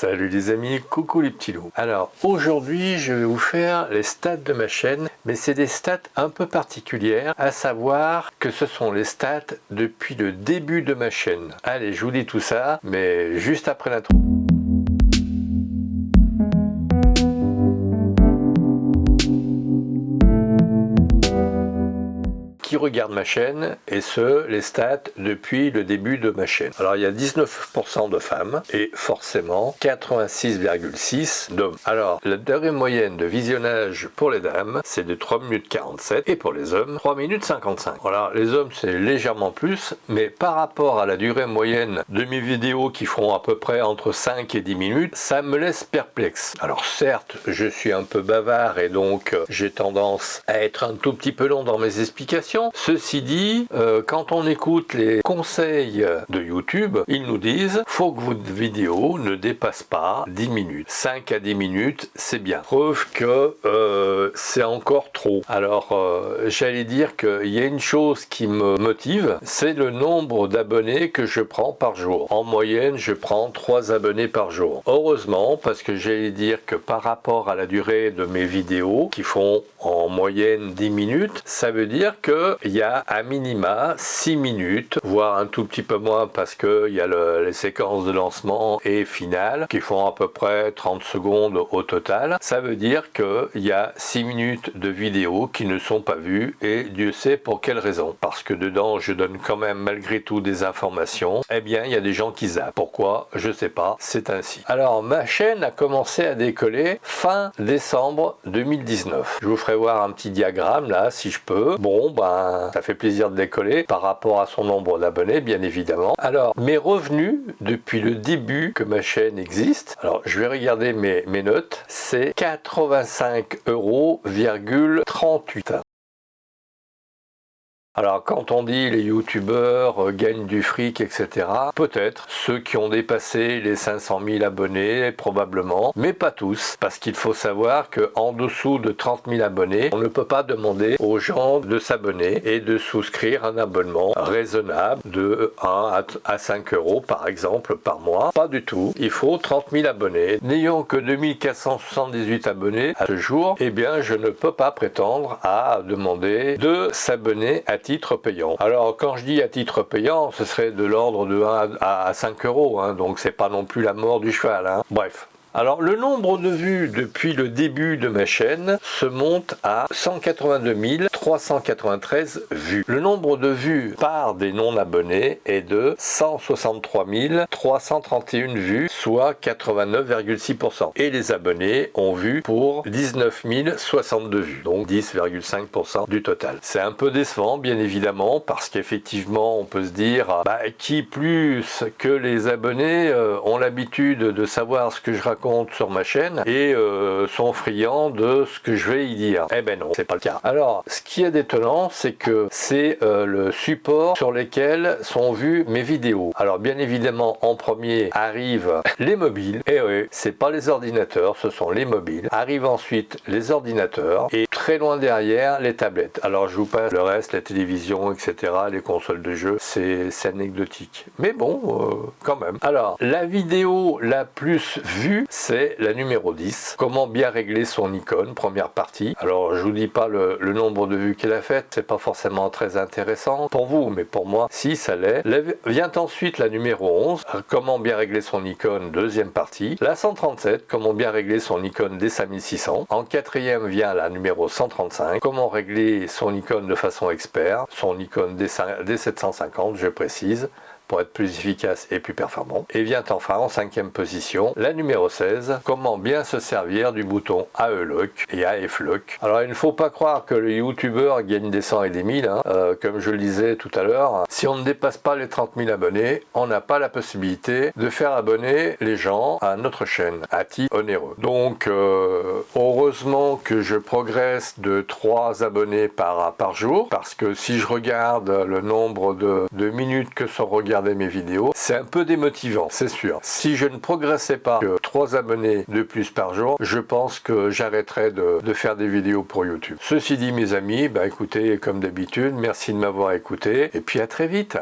Salut les amis, coucou les petits loups. Alors aujourd'hui je vais vous faire les stats de ma chaîne, mais c'est des stats un peu particulières, à savoir que ce sont les stats depuis le début de ma chaîne. Allez, je vous dis tout ça, mais juste après l'intro. Qui regarde ma chaîne, et ce, les stats depuis le début de ma chaîne. Alors il y a 19% de femmes et forcément 86,6 d'hommes. Alors la durée moyenne de visionnage pour les dames c'est de 3 minutes 47 et pour les hommes 3 minutes 55. Voilà, les hommes c'est légèrement plus, mais par rapport à la durée moyenne de mes vidéos qui feront à peu près entre 5 et 10 minutes, ça me laisse perplexe. Alors certes, je suis un peu bavard et donc j'ai tendance à être un tout petit peu long dans mes explications. Ceci dit, quand on écoute les conseils de YouTube, ils nous disent faut que votre vidéo ne dépasse pas 10 minutes. 5 à 10 minutes, c'est bien. Preuve que c'est encore trop. Alors, j'allais dire qu'il y a une chose qui me motive, c'est le nombre d'abonnés que je prends par jour. En moyenne, je prends 3 abonnés par jour. Heureusement, parce que j'allais dire que par rapport à la durée de mes vidéos, qui font en moyenne 10 minutes, ça veut dire que il y a à minima 6 minutes, voire un tout petit peu moins parce qu'il y a les séquences de lancement et finale qui font à peu près 30 secondes au total. Ça veut dire qu'il y a 6 minutes de vidéos qui ne sont pas vues et Dieu sait pour quelle raison. Parce que dedans je donne quand même malgré tout des informations. Eh bien il y a des gens qui zappent. Pourquoi? Je sais pas, c'est ainsi. Alors ma chaîne a commencé à décoller fin décembre 2019. Je vous ferai voir un petit diagramme là si je peux. Bon ben ça fait plaisir de décoller par rapport à son nombre d'abonnés bien évidemment. Alors mes revenus depuis le début que ma chaîne existe, alors je vais regarder mes notes, c'est 85,38 €. Alors quand on dit les youtubeurs gagnent du fric, etc., peut-être ceux qui ont dépassé les 500 000 abonnés, probablement, mais pas tous, parce qu'il faut savoir qu'en dessous de 30 000 abonnés, on ne peut pas demander aux gens de s'abonner et de souscrire un abonnement raisonnable de 1 à 5 € par exemple par mois. Pas du tout, il faut 30 000 abonnés. N'ayant que 2478 abonnés à ce jour, eh bien je ne peux pas prétendre à demander de s'abonner à titre payant. Alors quand je dis à titre payant, ce serait de l'ordre de 1 à 5 €, hein, donc c'est pas non plus la mort du cheval. Hein. Bref. Alors le nombre de vues depuis le début de ma chaîne se monte à 182 393 vues. Le nombre de vues par des non-abonnés est de 163 331 vues, soit 89,6%. Et les abonnés ont vu pour 19 062 vues, donc 10,5% du total. C'est un peu décevant bien évidemment, parce qu'effectivement on peut se dire qui plus que les abonnés ont l'habitude de savoir ce que je raconte sur ma chaîne et sont friands de ce que je vais y dire. Eh ben non, c'est pas le cas. Alors, ce qui est étonnant, c'est que c'est le support sur lequel sont vues mes vidéos. Alors, bien évidemment, en premier arrivent les mobiles. Et oui, c'est pas les ordinateurs, ce sont les mobiles. Arrivent ensuite les ordinateurs et très loin derrière les tablettes. Alors, je vous passe le reste, la télévision, etc., les consoles de jeux, c'est anecdotique. Mais bon, quand même. Alors, la vidéo la plus vue, c'est la numéro 10. Comment bien régler son icône, première partie. Alors je vous dis pas le nombre de vues qu'elle a fait, c'est pas forcément très intéressant pour vous, mais pour moi, si ça l'est. Vient ensuite la numéro 11, comment bien régler son icône, deuxième partie. La 137, comment bien régler son icône des 5600. En quatrième vient la numéro 135, comment régler son icône de façon expert, son icône des 750, je précise, pour être plus efficace et plus performant. Et vient enfin en 5e position la numéro 16, comment bien se servir du bouton AE-Lock et AF-Lock. Alors il ne faut pas croire que le youtubeur gagne des 100 et des 1000, hein. Comme je le disais tout à l'heure, si on ne dépasse pas les 30 000 abonnés, on n'a pas la possibilité de faire abonner les gens à notre chaîne à titre onéreux. Donc heureusement que je progresse de 3 abonnés par jour, parce que si je regarde le nombre de minutes que sont regardées mes vidéos, c'est un peu démotivant, c'est sûr. Si je ne progressais pas que 3 abonnés de plus par jour, je pense que j'arrêterais de faire des vidéos pour YouTube. Ceci dit mes amis, écoutez, comme d'habitude, merci de m'avoir écouté et puis à très vite.